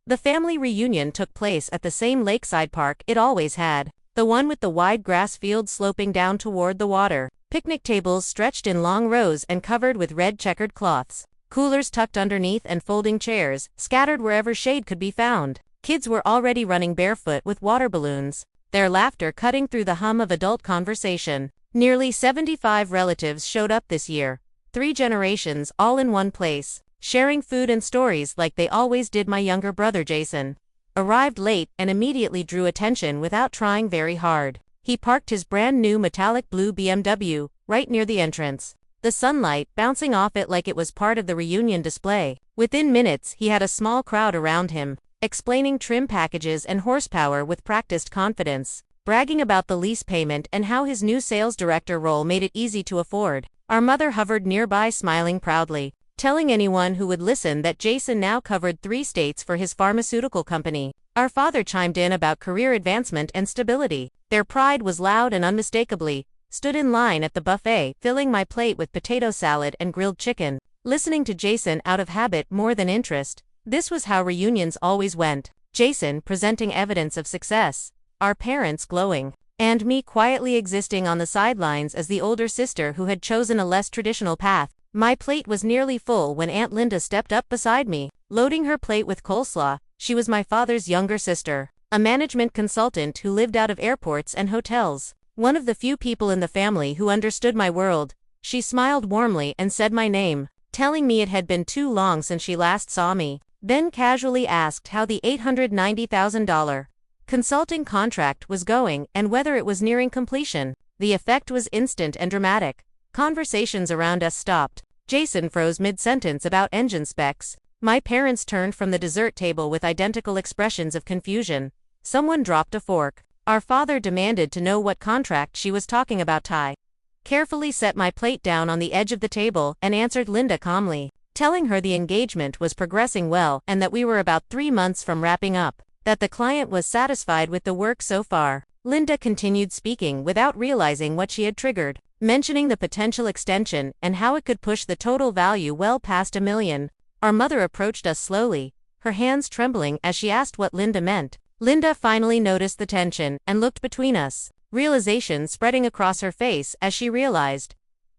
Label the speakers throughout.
Speaker 1: The family reunion took place at the same lakeside park it always had, the one with the wide grass field sloping down toward the water, picnic tables stretched in long rows and covered with red checkered cloths, coolers tucked underneath and folding chairs, scattered wherever shade could be found. Kids were already running barefoot with water balloons, their laughter cutting through the hum of adult conversation. Nearly 75 relatives showed up this year, 3 generations all in one place, sharing food and stories like they always did. My younger brother Jason arrived late and immediately drew attention without trying very hard. He parked his brand new metallic blue BMW right near the entrance, the sunlight bouncing off it like it was part of the reunion display. Within minutes he had a small crowd around him, explaining trim packages and horsepower with practiced confidence, bragging about the lease payment and how his new sales director role made it easy to afford. Our mother hovered nearby smiling proudly, telling anyone who would listen that Jason now covered 3 states for his pharmaceutical company. Our father chimed in about career advancement and stability. Their pride was loud and unmistakably stood in line at the buffet, filling my plate with potato salad and grilled chicken, listening to Jason out of habit more than interest. This was how reunions always went. Jason presenting evidence of success, our parents glowing, and me quietly existing on the sidelines as the older sister who had chosen a less traditional path. My plate was nearly full when Aunt Linda stepped up beside me, loading her plate with coleslaw. She was my father's younger sister, a management consultant who lived out of airports and hotels. One of the few people in the family who understood my world. She smiled warmly and said my name, telling me it had been too long since she last saw me, then casually asked how the $890,000 consulting contract was going and whether it was nearing completion. The effect was instant and dramatic. Conversations around us stopped. Jason froze mid-sentence about engine specs. My parents turned from the dessert table with identical expressions of confusion. Someone dropped a fork. Our father demanded to know what contract she was talking about. Ty carefully set my plate down on the edge of the table and answered Linda calmly, telling her the engagement was progressing well and that we were about 3 months from wrapping up, that the client was satisfied with the work so far. Linda continued speaking without realizing what she had triggered, mentioning the potential extension and how it could push the total value well past $1 million. Our mother approached us slowly, her hands trembling as she asked what Linda meant. Linda finally noticed the tension and looked between us, realization spreading across her face as she realized.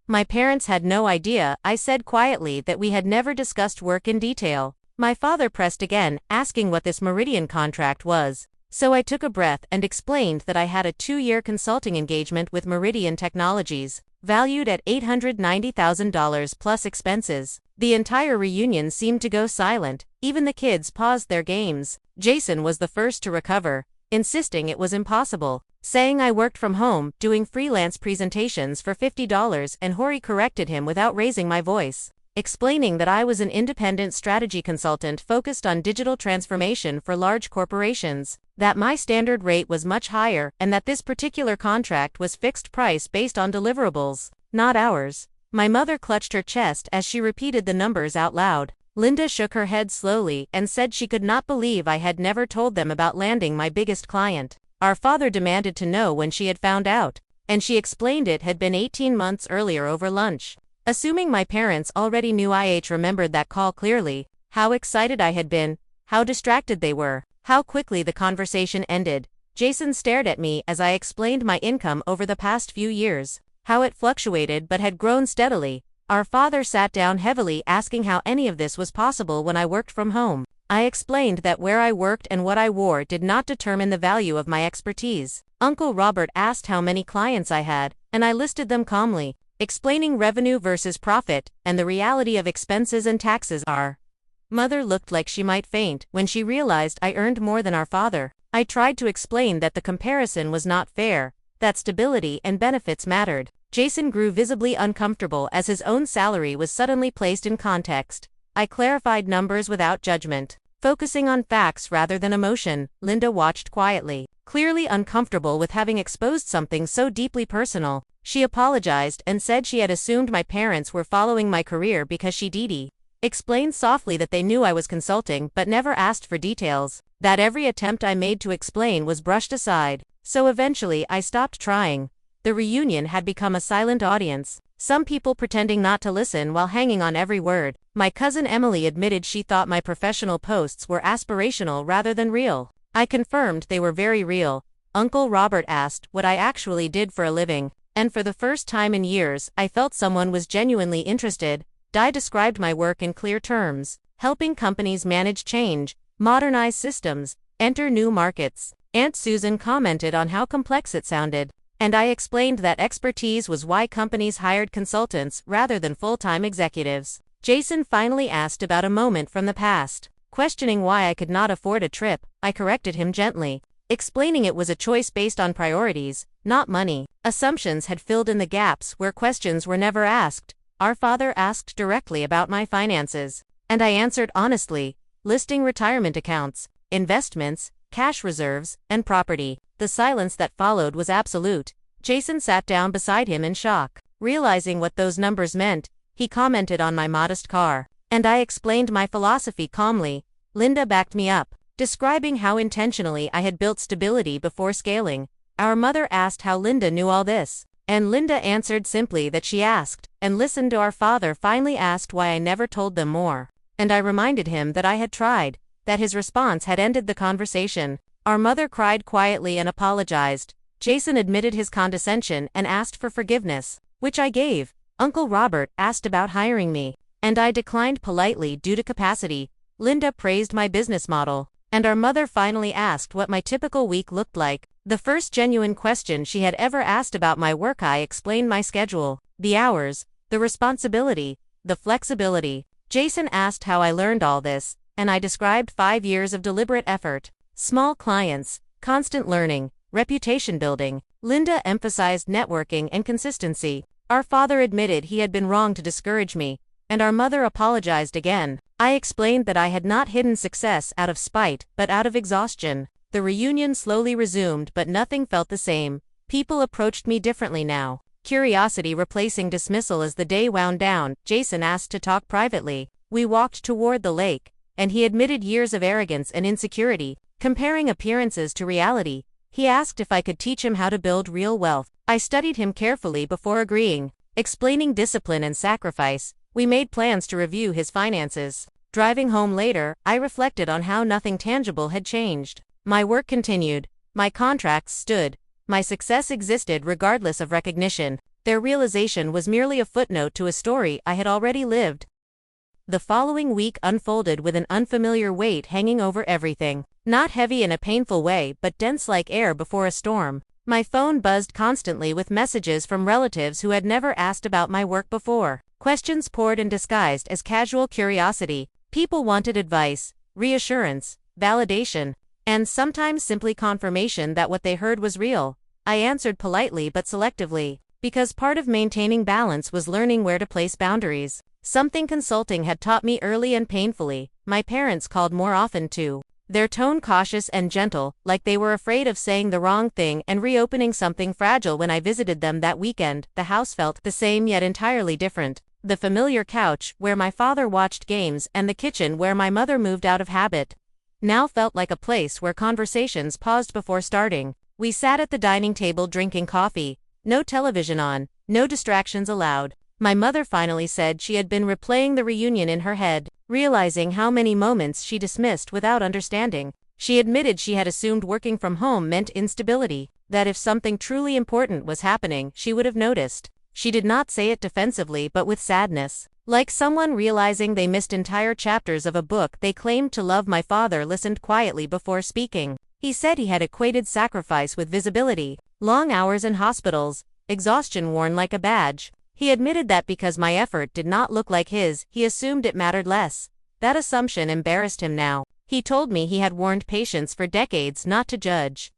Speaker 1: My parents had no idea. I said quietly that we had never discussed work in detail. My father pressed again, asking what this Meridian contract was. So I took a breath and explained that I had a 2-year consulting engagement with Meridian Technologies, valued at $890,000 plus expenses. The entire reunion seemed to go silent. Even the kids paused their games. Jason was the first to recover, insisting it was impossible, saying I worked from home, doing freelance presentations for $50, and Hori corrected him without raising my voice, explaining that I was an independent strategy consultant focused on digital transformation for large corporations, that my standard rate was much higher, and that this particular contract was fixed price based on deliverables, not hours. My mother clutched her chest as she repeated the numbers out loud. Linda shook her head slowly and said she could not believe I had never told them about landing my biggest client. Our father demanded to know when she had found out, and she explained it had been 18 months earlier over lunch. Assuming my parents already knew, I remembered that call clearly, how excited I had been, how distracted they were, how quickly the conversation ended. Jason stared at me as I explained my income over the past few years, how it fluctuated but had grown steadily. Our father sat down heavily, asking how any of this was possible when I worked from home. I explained that where I worked and what I wore did not determine the value of my expertise. Uncle Robert asked how many clients I had, and I listed them calmly, explaining revenue versus profit, and the reality of expenses and taxes. Our mother looked like she might faint when she realized I earned more than our father. I tried to explain that the comparison was not fair, that stability and benefits mattered. Jason grew visibly uncomfortable as his own salary was suddenly placed in context. I clarified numbers without judgment, focusing on facts rather than emotion. Linda watched quietly, clearly uncomfortable with having exposed something so deeply personal. She apologized and said she had assumed my parents were following my career because she explained softly that they knew I was consulting but never asked for details, that every attempt I made to explain was brushed aside. So eventually I stopped trying. The reunion had become a silent audience. some people pretending not to listen while hanging on every word. My cousin Emily admitted she thought my professional posts were aspirational rather than real. I confirmed they were very real. Uncle Robert asked what I actually did for a living, and for the first time in years, I felt someone was genuinely interested. Di described my work in clear terms, helping companies manage change, modernize systems, enter new markets. Aunt Susan commented on how complex it sounded, and I explained that expertise was why companies hired consultants rather than full-time executives. Jason finally asked about a moment from the past. Questioning why I could not afford a trip, I corrected him gently, explaining it was a choice based on priorities, not money. Assumptions had filled in the gaps where questions were never asked. Our father asked directly about my finances, and I answered honestly, listing retirement accounts, investments, cash reserves, and property. The silence that followed was absolute. Jason sat down beside him in shock. Realizing what those numbers meant, he commented on my modest car, and I explained my philosophy calmly. Linda backed me up, describing how intentionally I had built stability before scaling. Our mother asked how Linda knew all this, and Linda answered simply that she asked and listened. Our father finally asked why I never told them more, and I reminded him that I had tried, that his response had ended the conversation. Our mother cried quietly and apologized. Jason admitted his condescension and asked for forgiveness, which I gave. Uncle Robert asked about hiring me, and I declined politely due to capacity. Linda praised my business model, and our mother finally asked what my typical week looked like. The first genuine question she had ever asked about my work. I explained my schedule, the hours, the responsibility, the flexibility. Jason asked how I learned all this, and I described 5 years of deliberate effort, small clients, constant learning, reputation building. Linda emphasized networking and consistency. Our father admitted he had been wrong to discourage me, and our mother apologized again. I explained that I had not hidden success out of spite, but out of exhaustion. The reunion slowly resumed, but nothing felt the same. People approached me differently now, curiosity replacing dismissal. As the day wound down, Jason asked to talk privately. We walked toward the lake, and he admitted years of arrogance and insecurity, comparing appearances to reality. He asked if I could teach him how to build real wealth. I studied him carefully before agreeing, explaining discipline and sacrifice. We made plans to review his finances. Driving home later, I reflected on how nothing tangible had changed. My work continued, my contracts stood, my success existed regardless of recognition. Their realization was merely a footnote to a story I had already lived. The following week unfolded with an unfamiliar weight hanging over everything. Not heavy in a painful way, but dense like air before a storm. My phone buzzed constantly with messages from relatives who had never asked about my work before. Questions poured in disguised as casual curiosity. People wanted advice, reassurance, validation, and sometimes simply confirmation that what they heard was real. I answered politely but selectively, because part of maintaining balance was learning where to place boundaries. Something consulting had taught me early and painfully. My parents called more often too. Their tone cautious and gentle, like they were afraid of saying the wrong thing and reopening something fragile. When I visited them that weekend, the house felt the same yet entirely different. The familiar couch, where my father watched games, and the kitchen where my mother moved out of habit, now felt like a place where conversations paused before starting. We sat at the dining table drinking coffee, no television on, no distractions allowed. My mother finally said she had been replaying the reunion in her head, realizing how many moments she dismissed without understanding. She admitted she had assumed working from home meant instability, that if something truly important was happening, she would have noticed. She did not say it defensively but with sadness, like someone realizing they missed entire chapters of a book they claimed to love. My father listened quietly before speaking. He said he had equated sacrifice with visibility, long hours in hospitals, exhaustion worn like a badge. He admitted that because my effort did not look like his, he assumed it mattered less. That assumption embarrassed him now. He told me he had warned patients for decades not to judge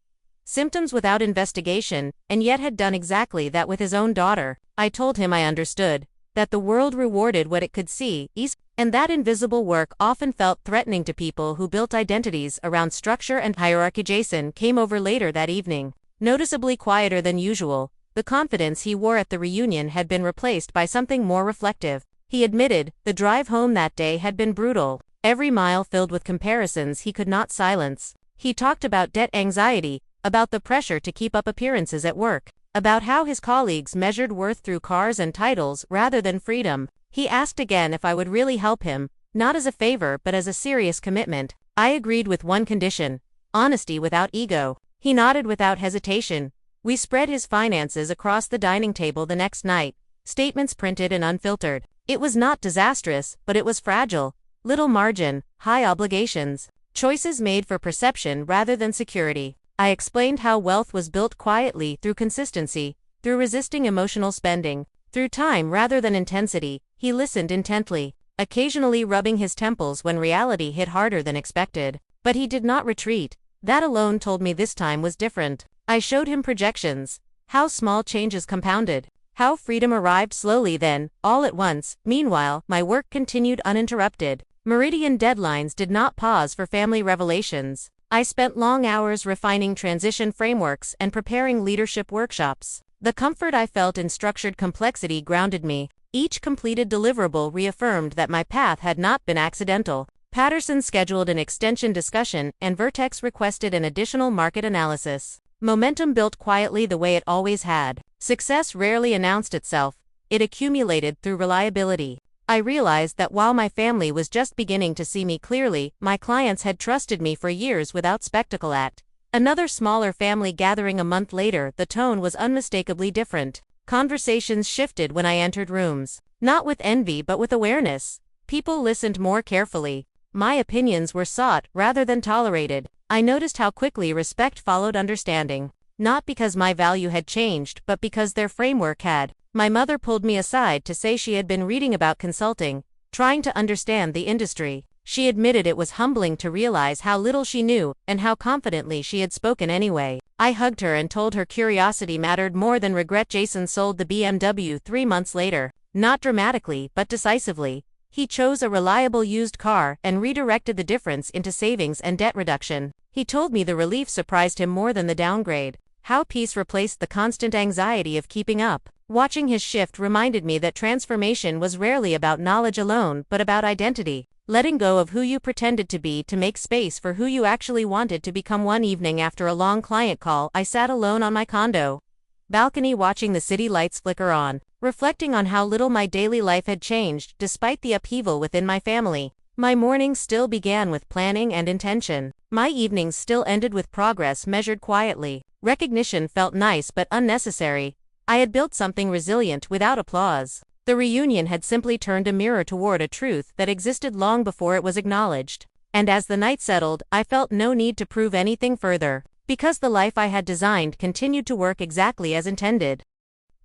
Speaker 1: symptoms without investigation, and yet had done exactly that with his own daughter. I told him I understood, that the world rewarded what it could see, and that invisible work often felt threatening to people who built identities around structure and hierarchy. Jason came over later that evening, noticeably quieter than usual. The confidence he wore at the reunion had been replaced by something more reflective. He admitted, the drive home that day had been brutal, every mile filled with comparisons he could not silence. He talked about debt anxiety, about the pressure to keep up appearances at work, about how his colleagues measured worth through cars and titles rather than freedom. He asked again if I would really help him, not as a favor but as a serious commitment. I agreed with one condition: honesty without ego. He nodded without hesitation. We spread his finances across the dining table the next night, statements printed and unfiltered. It was not disastrous, but it was fragile. Little margin, high obligations. Choices made for perception rather than security. I explained how wealth was built quietly through consistency, through resisting emotional spending, through time rather than intensity. He listened intently, occasionally rubbing his temples when reality hit harder than expected. But he did not retreat. That alone told me this time was different. I showed him projections, how small changes compounded, how freedom arrived slowly then, all at once. Meanwhile, my work continued uninterrupted. Meridian deadlines did not pause for family revelations. I spent long hours refining transition frameworks and preparing leadership workshops. The comfort I felt in structured complexity grounded me. Each completed deliverable reaffirmed that my path had not been accidental. Patterson scheduled an extension discussion, and Vertex requested an additional market analysis. Momentum built quietly the way it always had. Success rarely announced itself. It accumulated through reliability. I realized that while my family was just beginning to see me clearly, my clients had trusted me for years without spectacle. At another smaller family gathering a month later, the tone was unmistakably different. Conversations shifted when I entered rooms. Not with envy but with awareness. People listened more carefully. My opinions were sought rather than tolerated. I noticed how quickly respect followed understanding. Not because my value had changed, but because their framework had. My mother pulled me aside to say she had been reading about consulting, trying to understand the industry. She admitted it was humbling to realize how little she knew, and how confidently she had spoken anyway. I hugged her and told her curiosity mattered more than regret. Jason sold the BMW 3 months later. Not dramatically, but decisively. He chose a reliable used car and redirected the difference into savings and debt reduction. He told me the relief surprised him more than the downgrade. How peace replaced the constant anxiety of keeping up. Watching his shift reminded me that transformation was rarely about knowledge alone, but about identity. Letting go of who you pretended to be to make space for who you actually wanted to become. One evening after a long client call, I sat alone on my condo balcony watching the city lights flicker on, reflecting on how little my daily life had changed despite the upheaval within my family. My mornings still began with planning and intention. My evenings still ended with progress measured quietly. Recognition felt nice but unnecessary. I had built something resilient without applause. The reunion had simply turned a mirror toward a truth that existed long before it was acknowledged. And as the night settled, I felt no need to prove anything further, because the life I had designed continued to work exactly as intended.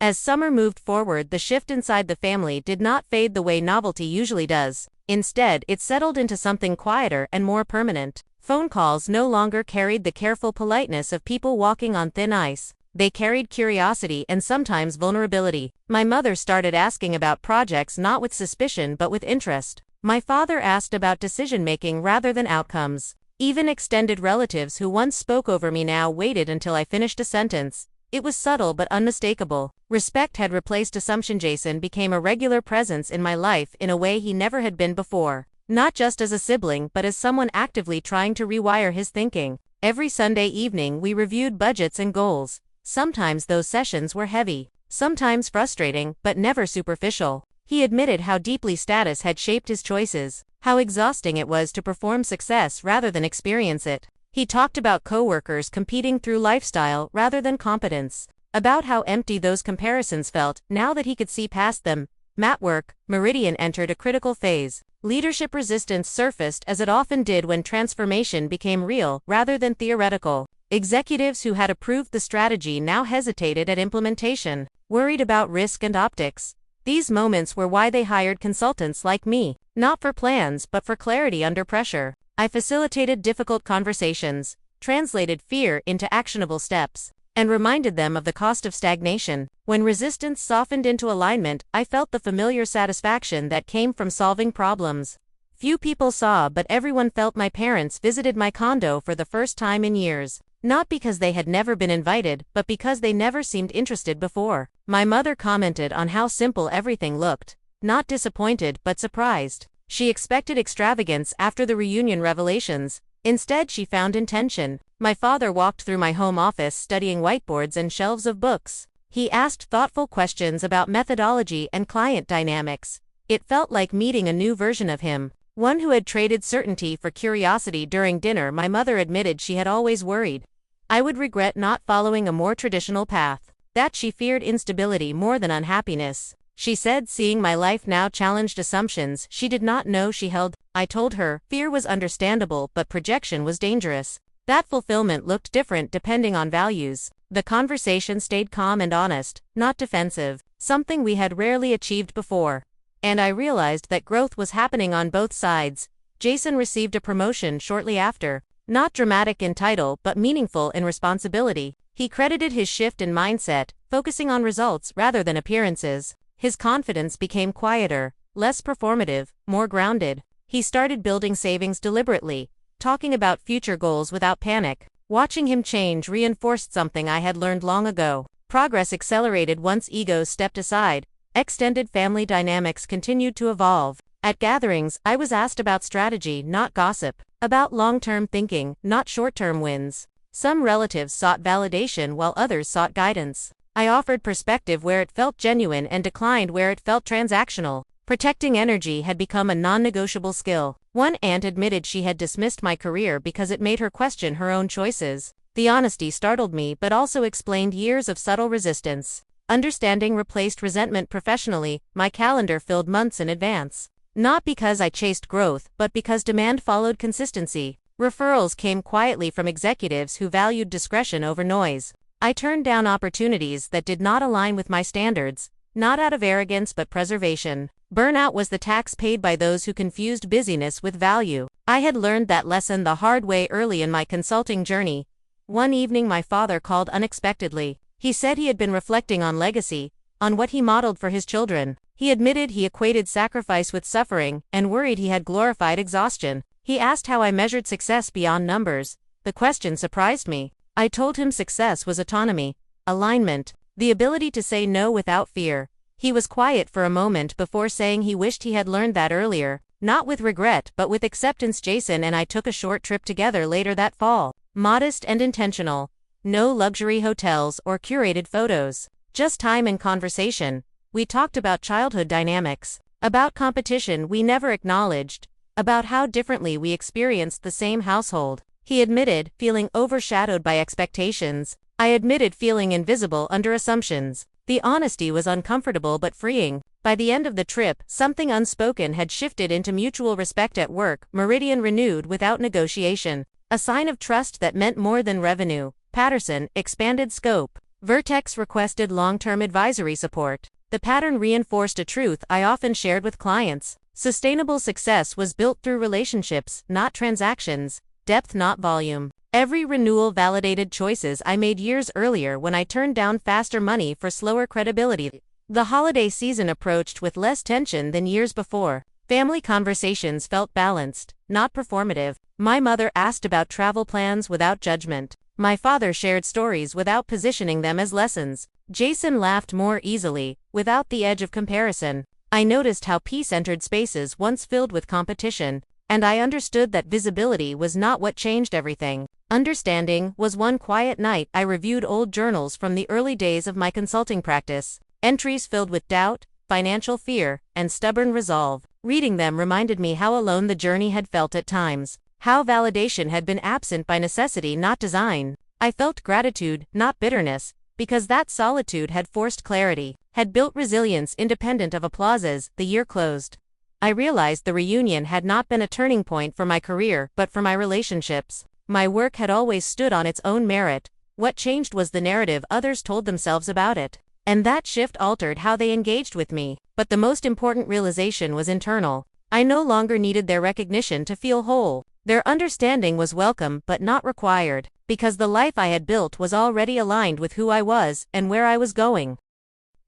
Speaker 1: As summer moved forward, the shift inside the family did not fade the way novelty usually does. Instead, it settled into something quieter and more permanent. Phone calls no longer carried the careful politeness of people walking on thin ice. They carried curiosity and sometimes vulnerability. My mother started asking about projects not with suspicion but with interest. My father asked about decision-making rather than outcomes. Even extended relatives who once spoke over me now waited until I finished a sentence. It was subtle but unmistakable. Respect had replaced assumption. Jason became a regular presence in my life in a way he never had been before. Not just as a sibling but as someone actively trying to rewire his thinking. Every Sunday evening we reviewed budgets and goals. Sometimes those sessions were heavy, sometimes frustrating, but never superficial. He admitted how deeply status had shaped his choices, how exhausting it was to perform success rather than experience it. He talked about coworkers competing through lifestyle rather than competence, about how empty those comparisons felt now that he could see past them. At work, Meridian entered a critical phase. Leadership resistance surfaced as it often did when transformation became real rather than theoretical. Executives who had approved the strategy now hesitated at implementation, worried about risk and optics. These moments were why they hired consultants like me, not for plans but for clarity under pressure. I facilitated difficult conversations, translated fear into actionable steps, and reminded them of the cost of stagnation. When resistance softened into alignment, I felt the familiar satisfaction that came from solving problems. Few people saw, but everyone felt. My parents visited my condo for the first time in years. Not because they had never been invited, but because they never seemed interested before. My mother commented on how simple everything looked, not disappointed but surprised. She expected extravagance after the reunion revelations. Instead, she found intention. My father walked through my home office studying whiteboards and shelves of books. He asked thoughtful questions about methodology and client dynamics. It felt like meeting a new version of him, one who had traded certainty for curiosity. During dinner, my mother admitted she had always worried I would regret not following a more traditional path, that she feared instability more than unhappiness. She said seeing my life now challenged assumptions she did not know she held. I told her, fear was understandable but projection was dangerous. That fulfillment looked different depending on values. The conversation stayed calm and honest, not defensive, something we had rarely achieved before. And I realized that growth was happening on both sides. Jason received a promotion shortly after, not dramatic in title but meaningful in responsibility. He credited his shift in mindset, focusing on results rather than appearances. His confidence became quieter, less performative, more grounded. He started building savings deliberately, talking about future goals without panic. Watching him change reinforced something I had learned long ago. Progress accelerated once egos stepped aside. Extended family dynamics continued to evolve. At gatherings, I was asked about strategy, not gossip, about long-term thinking, not short-term wins. Some relatives sought validation while others sought guidance. I offered perspective where it felt genuine and declined where it felt transactional. Protecting energy had become a non-negotiable skill. One aunt admitted she had dismissed my career because it made her question her own choices. The honesty startled me but also explained years of subtle resistance. Understanding replaced resentment professionally. My calendar filled months in advance. Not because I chased growth, but because demand followed consistency. Referrals came quietly from executives who valued discretion over noise. I turned down opportunities that did not align with my standards, not out of arrogance but preservation. Burnout was the tax paid by those who confused busyness with value. I had learned that lesson the hard way early in my consulting journey. One evening my father called unexpectedly. He said he had been reflecting on legacy, on what he modeled for his children. He admitted he equated sacrifice with suffering, and worried he had glorified exhaustion. He asked how I measured success beyond numbers. The question surprised me. I told him success was autonomy, alignment, the ability to say no without fear. He was quiet for a moment before saying he wished he had learned that earlier, not with regret but with acceptance. Jason and I took a short trip together later that fall. Modest and intentional. No luxury hotels or curated photos. Just time and conversation. We talked about childhood dynamics, about competition we never acknowledged, about how differently we experienced the same household. He admitted feeling overshadowed by expectations. I admitted feeling invisible under assumptions. The honesty was uncomfortable but freeing. By the end of the trip, something unspoken had shifted into mutual respect at work, meridian renewed without negotiation. A sign of trust that meant more than revenue. Patterson expanded scope. Vertex requested long-term advisory support. The pattern reinforced a truth I often shared with clients. Sustainable success was built through relationships, not transactions. Depth, not volume. Every renewal validated choices I made years earlier when I turned down faster money for slower credibility. The holiday season approached with less tension than years before. Family conversations felt balanced, not performative. My mother asked about travel plans without judgment. My father shared stories without positioning them as lessons. Jason laughed more easily, without the edge of comparison. I noticed how peace entered spaces once filled with competition, and I understood that visibility was not what changed everything. Understanding was one quiet night I reviewed old journals from the early days of my consulting practice. Entries filled with doubt, financial fear, and stubborn resolve. Reading them reminded me how alone the journey had felt at times. How validation had been absent by necessity, not design. I felt gratitude, not bitterness, because that solitude had forced clarity, had built resilience independent of applauses. The year closed. I realized the reunion had not been a turning point for my career, but for my relationships. My work had always stood on its own merit. What changed was the narrative others told themselves about it. And that shift altered how they engaged with me. But the most important realization was internal. I no longer needed their recognition to feel whole. Their understanding was welcome but not required, because the life I had built was already aligned with who I was and where I was going.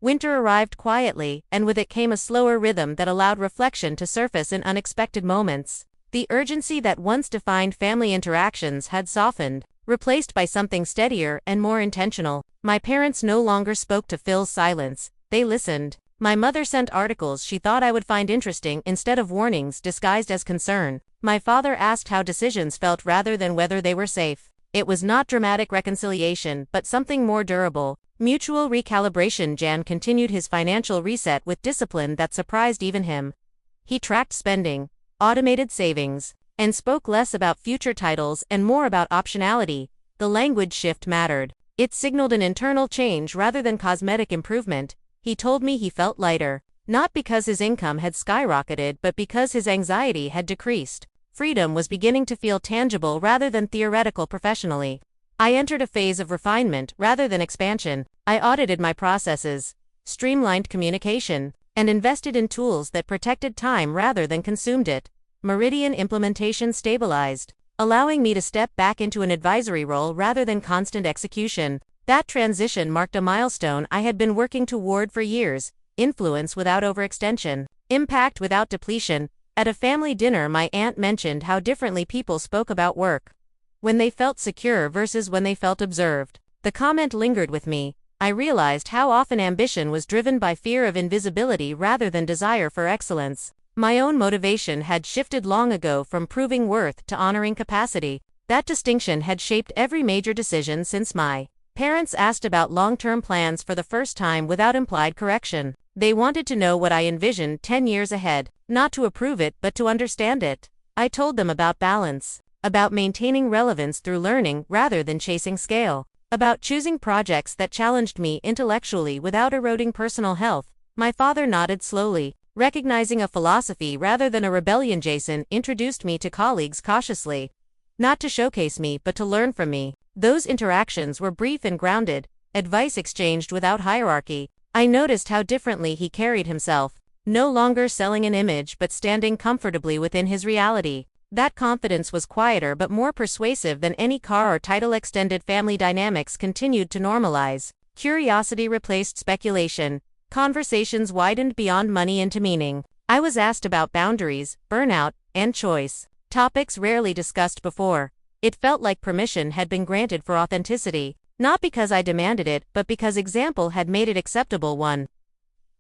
Speaker 1: Winter arrived quietly, and with it came a slower rhythm that allowed reflection to surface in unexpected moments. The urgency that once defined family interactions had softened, replaced by something steadier and more intentional. My parents no longer spoke to fill silence, they listened. My mother sent articles she thought I would find interesting instead of warnings disguised as concern. My father asked how decisions felt rather than whether they were safe. It was not dramatic reconciliation, but something more durable. Mutual recalibration. Jan continued his financial reset with discipline that surprised even him. He tracked spending, automated savings, and spoke less about future titles and more about optionality. The language shift mattered. It signaled an internal change rather than cosmetic improvement. He told me he felt lighter, not because his income had skyrocketed but because his anxiety had decreased. Freedom was beginning to feel tangible rather than theoretical professionally. I entered a phase of refinement rather than expansion. I audited my processes, streamlined communication, and invested in tools that protected time rather than consumed it. Meridian implementation stabilized, allowing me to step back into an advisory role rather than constant execution. That transition marked a milestone I had been working toward for years: influence without overextension, impact without depletion. At a family dinner, my aunt mentioned how differently people spoke about work when they felt secure versus when they felt observed. The comment lingered with me. I realized how often ambition was driven by fear of invisibility rather than desire for excellence. My own motivation had shifted long ago from proving worth to honoring capacity. That distinction had shaped every major decision since my parents asked about long-term plans for the first time without implied correction. They wanted to know what I envisioned 10 years ahead, not to approve it but to understand it. I told them about balance, about maintaining relevance through learning rather than chasing scale, about choosing projects that challenged me intellectually without eroding personal health. My father nodded slowly, recognizing a philosophy rather than a rebellion. Jason introduced me to colleagues cautiously, not to showcase me but to learn from me. Those interactions were brief and grounded, advice exchanged without hierarchy. I noticed how differently he carried himself, no longer selling an image but standing comfortably within his reality. That confidence was quieter but more persuasive than any car or title. Extended family dynamics continued to normalize. Curiosity replaced speculation. Conversations widened beyond money into meaning. I was asked about boundaries, burnout, and choice, topics rarely discussed before. It felt like permission had been granted for authenticity, not because I demanded it but because example had made it acceptable. One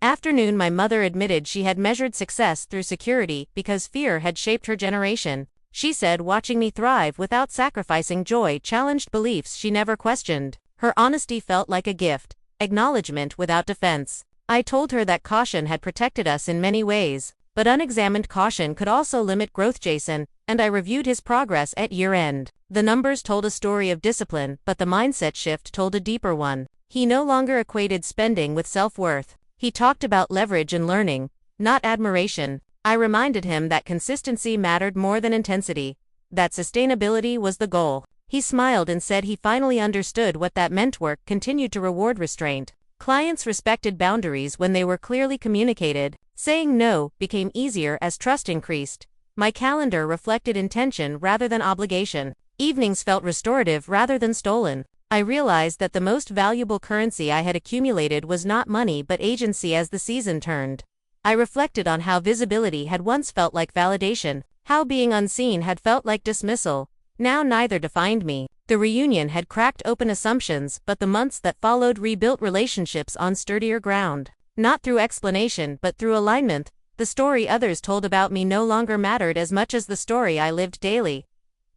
Speaker 1: afternoon, my mother admitted she had measured success through security because fear had shaped her generation. She said watching me thrive without sacrificing joy challenged beliefs she never questioned. Her honesty felt like a gift, acknowledgement without defense. I told her that caution had protected us in many ways, but unexamined caution could also limit growth. Jason and I reviewed his progress at year-end. The numbers told a story of discipline, but the mindset shift told a deeper one. He no longer equated spending with self-worth. He talked about leverage and learning, not admiration. I reminded him that consistency mattered more than intensity, that sustainability was the goal. He smiled and said he finally understood what that meant. Work continued to reward restraint. Clients respected boundaries when they were clearly communicated. Saying no became easier as trust increased. My calendar reflected intention rather than obligation. Evenings felt restorative rather than stolen. I realized that the most valuable currency I had accumulated was not money but agency. As the season turned, I reflected on how visibility had once felt like validation, how being unseen had felt like dismissal. Now neither defined me. The reunion had cracked open assumptions, but the months that followed rebuilt relationships on sturdier ground. Not through explanation but through alignment. The story others told about me no longer mattered as much as the story I lived daily.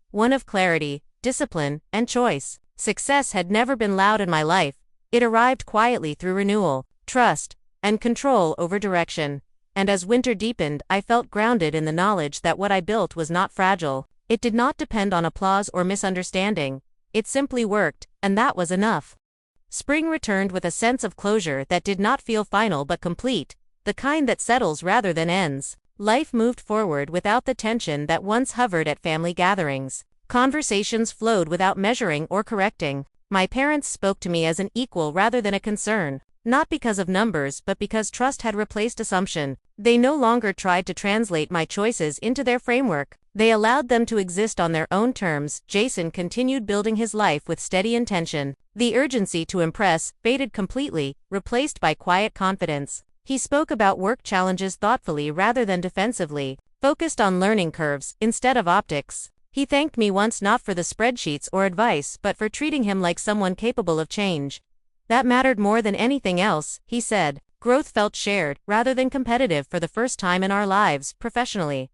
Speaker 1: One of clarity, discipline, and choice. Success had never been loud in my life. It arrived quietly through renewal, trust, and control over direction. And as winter deepened, I felt grounded in the knowledge that what I built was not fragile. It did not depend on applause or misunderstanding. It simply worked, and that was enough. Spring returned with a sense of closure that did not feel final but complete, the kind that settles rather than ends. Life moved forward without the tension that once hovered at family gatherings. Conversations flowed without measuring or correcting. My parents spoke to me as an equal rather than a concern, not because of numbers but because trust had replaced assumption. They no longer tried to translate my choices into their framework. They allowed them to exist on their own terms. Jason continued building his life with steady intention. The urgency to impress faded completely, replaced by quiet confidence. He spoke about work challenges thoughtfully rather than defensively, focused on learning curves instead of optics. He thanked me once not for the spreadsheets or advice but for treating him like someone capable of change. That mattered more than anything else, he said. Growth felt shared rather than competitive for the first time in our lives, professionally.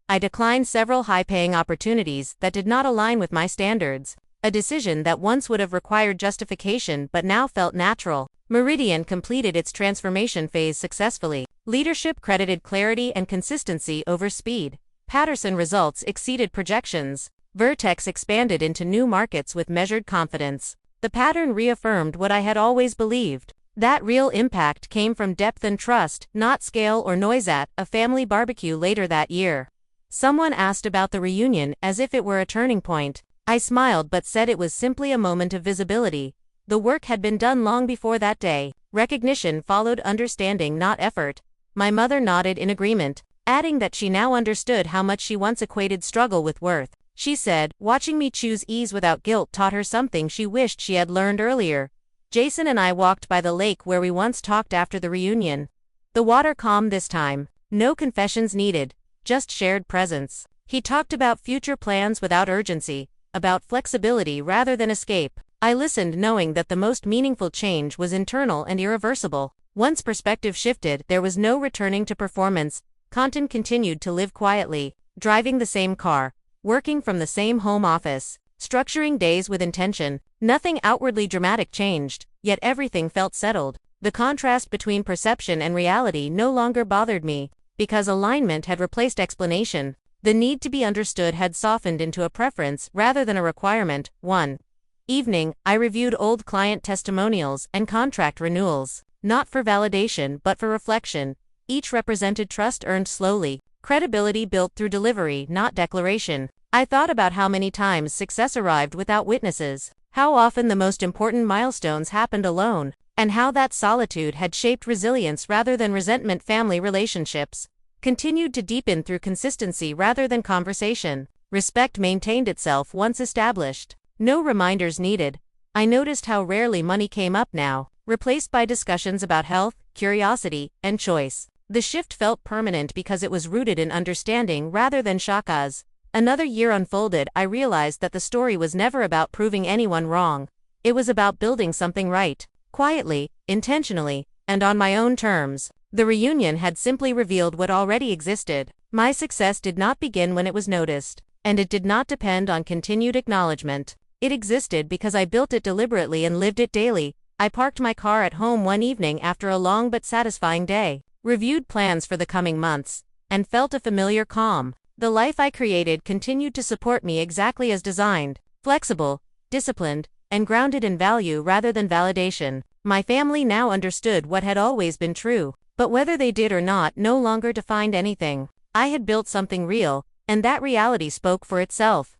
Speaker 1: I declined several high-paying opportunities that did not align with my standards. a decision that once would have required justification but now felt natural. Meridian completed its transformation phase successfully. Leadership credited clarity and consistency over speed. Patterson results exceeded projections. Vertex expanded into new markets with measured confidence. The pattern reaffirmed what I had always believed. That real impact came from depth and trust, not scale or noise. At a family barbecue later that year, someone asked about the reunion as if it were a turning point. I smiled but said it was simply a moment of visibility. The work had been done long before that day. Recognition followed understanding, not effort. My mother nodded in agreement, adding that she now understood how much she once equated struggle with worth. She said, watching me choose ease without guilt taught her something she wished she had learned earlier. Jason and I walked by the lake where we once talked after the reunion. The water calm this time. No confessions needed, just shared presence. He talked about future plans without urgency, about flexibility rather than escape. I listened knowing that the most meaningful change was internal and irreversible. Once perspective shifted, there was no returning to performance. Content continued to live quietly, driving the same car, working from the same home office, structuring days with intention. Nothing outwardly dramatic changed, yet everything felt settled. The contrast between perception and reality no longer bothered me, because alignment had replaced explanation. The need to be understood had softened into a preference rather than a requirement. One evening, I reviewed old client testimonials and contract renewals, not for validation but for reflection. Each represented trust earned slowly, credibility built through delivery, not declaration. I thought about how many times success arrived without witnesses, how often the most important milestones happened alone, and how that solitude had shaped resilience rather than resentment. Family relationships continued to deepen through consistency rather than conversation. Respect maintained itself once established. No reminders needed. I noticed how rarely money came up now, replaced by discussions about health, curiosity, and choice. The shift felt permanent because it was rooted in understanding rather than shock. As another year unfolded, I realized that the story was never about proving anyone wrong. It was about building something right, quietly, intentionally, and on my own terms. The reunion had simply revealed what already existed. My success did not begin when it was noticed, and it did not depend on continued acknowledgement. It existed because I built it deliberately and lived it daily. I parked my car at home one evening after a long but satisfying day, reviewed plans for the coming months, and felt a familiar calm. The life I created continued to support me exactly as designed, flexible, disciplined, and grounded in value rather than validation. My family now understood what had always been true, but whether they did or not no longer defined anything. I had built something real, and that reality spoke for itself.